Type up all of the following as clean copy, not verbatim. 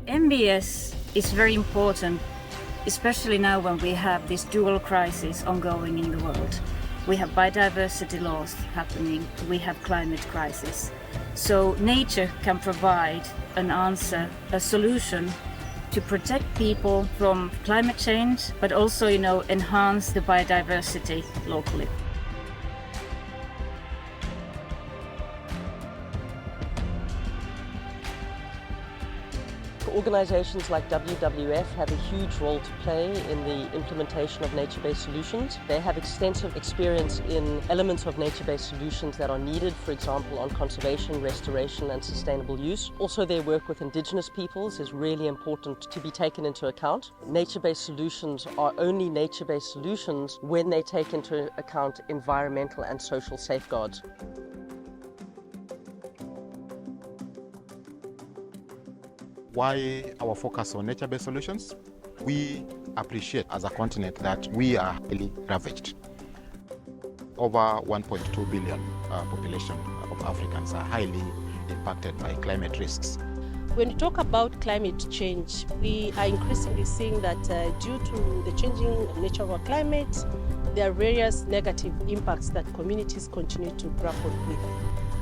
NbS is very important, especially now when we have this dual crisis ongoing in the world. We have biodiversity loss happening, we have climate crisis. So nature can provide an answer, a solution to protect people from climate change, but also, enhance the biodiversity locally. Organisations like WWF have a huge role to play in the implementation of nature-based solutions. They have extensive experience in elements of nature-based solutions that are needed, for example, on conservation, restoration and sustainable use. Also, their work with Indigenous peoples is really important to be taken into account. Nature-based solutions are only nature-based solutions when they take into account environmental and social safeguards. Why our focus on nature-based solutions? We appreciate as a continent that we are highly ravaged. Over 1.2 billion population of Africans are highly impacted by climate risks. When we talk about climate change, we are increasingly seeing that due to the changing nature of our climate, there are various negative impacts that communities continue to grapple with.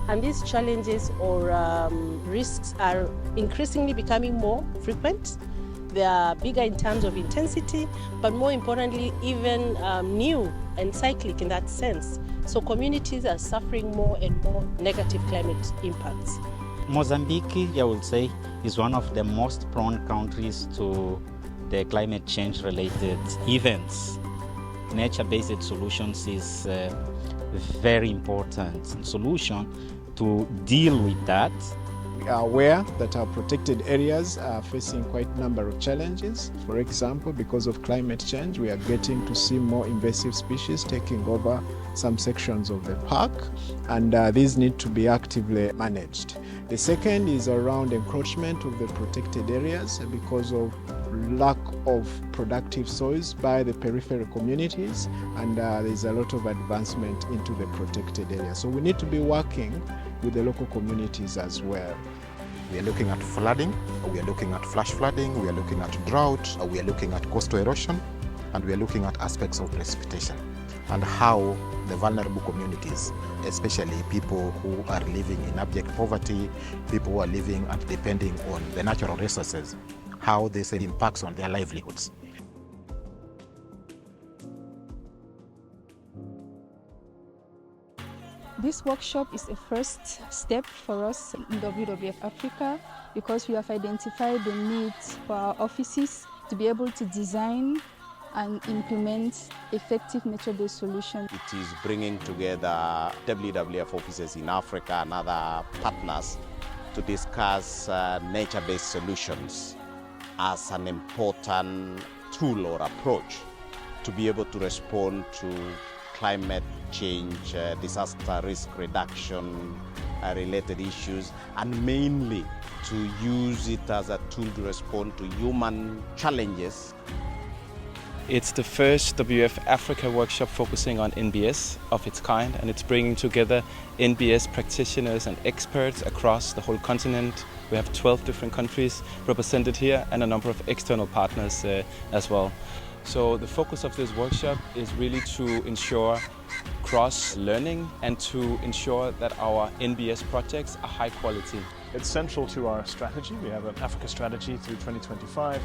And these challenges or risks are increasingly becoming more frequent. They are bigger in terms of intensity, but more importantly, even new and cyclic in that sense. So communities are suffering more and more negative climate impacts. Mozambique, I would say, is one of the most prone countries to the climate change related events. Nature-based solutions is a very important solution to deal with that. We are aware that our protected areas are facing quite a number of challenges. For example, because of climate change, we are getting to see more invasive species taking over some sections of the park, and these need to be actively managed. The second is around encroachment of the protected areas because of lack of productive soils by the peripheral communities, and there's a lot of advancement into the protected area. So we need to be working with the local communities as well. We are looking at flooding, we are looking at flash flooding, we are looking at drought, we are looking at coastal erosion, and we are looking at aspects of precipitation and how the vulnerable communities, especially people who are living in abject poverty, people who are living and depending on the natural resources, how this impacts on their livelihoods. This workshop is a first step for us in WWF Africa because we have identified the needs for our offices to be able to design and implement effective nature-based solutions. It is bringing together WWF offices in Africa and other partners to discuss nature-based solutions as an important tool or approach to be able to respond to climate change, disaster risk reduction related issues, and mainly to use it as a tool to respond to human challenges. It's the first WWF Africa workshop focusing on NbS of its kind, and it's bringing together NbS practitioners and experts across the whole continent. We have 12 different countries represented here and a number of external partners as well. So the focus of this workshop is really to ensure cross-learning and to ensure that our NbS projects are high quality. It's central to our strategy. We have an Africa strategy through 2025.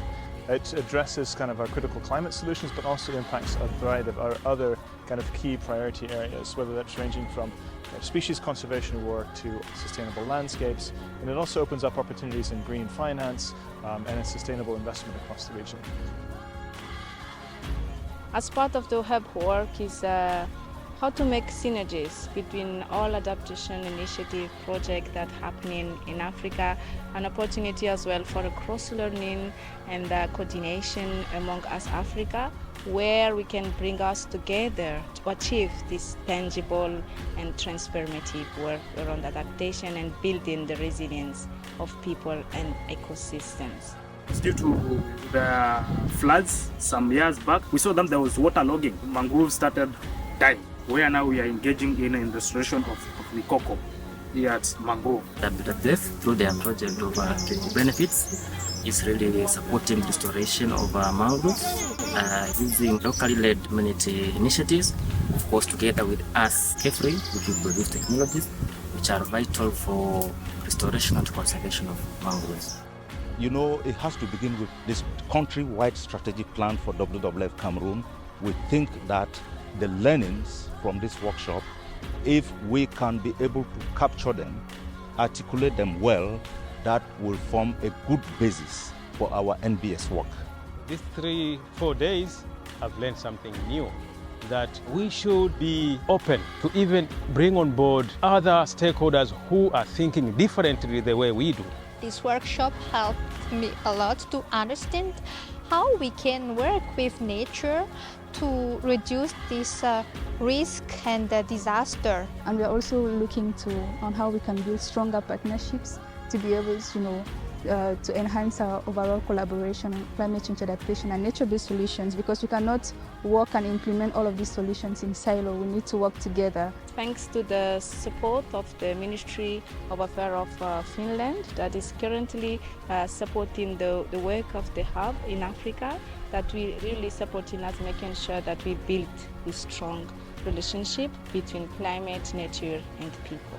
It addresses kind of our critical climate solutions, but also impacts a variety of our other kind of key priority areas, whether that's ranging from species conservation work to sustainable landscapes. And it also opens up opportunities in green finance and in sustainable investment across the region. As part of the hub work is how to make synergies between all adaptation initiative projects that are happening in Africa, an opportunity as well for a cross-learning and coordination among us Africa, where we can bring us together to achieve this tangible and transformative work around adaptation and building the resilience of people and ecosystems. Due to the floods some years back, we saw that there was water logging. Mangroves started dying, where now we are engaging in the restoration of the cocoa. here at Mangrove. WWF, through their project of 20 benefits, is really supporting restoration of mangroves using locally led community initiatives, of course together with us, Carefree, which will produce technologies which are vital for restoration and conservation of mangroves. You know, it has to begin with this country-wide strategic plan for WWF Cameroon. We think that the learnings from this workshop, if we can be able to capture them, articulate them well, that will form a good basis for our NbS work. These 3-4 days, I've learned something new, that we should be open to even bring on board other stakeholders who are thinking differently the way we do. This workshop helped me a lot to understand how we can work with nature to reduce this risk and disaster. And we are also looking on how we can build stronger partnerships to be able to enhance our overall collaboration on climate change adaptation and nature-based solutions, because we cannot work and implement all of these solutions in silo. We need to work together. Thanks to the support of the Ministry of Affairs of Finland, that is currently supporting the work of the hub in Africa, that we really supporting us, making sure that we build this strong relationship between climate, nature and people.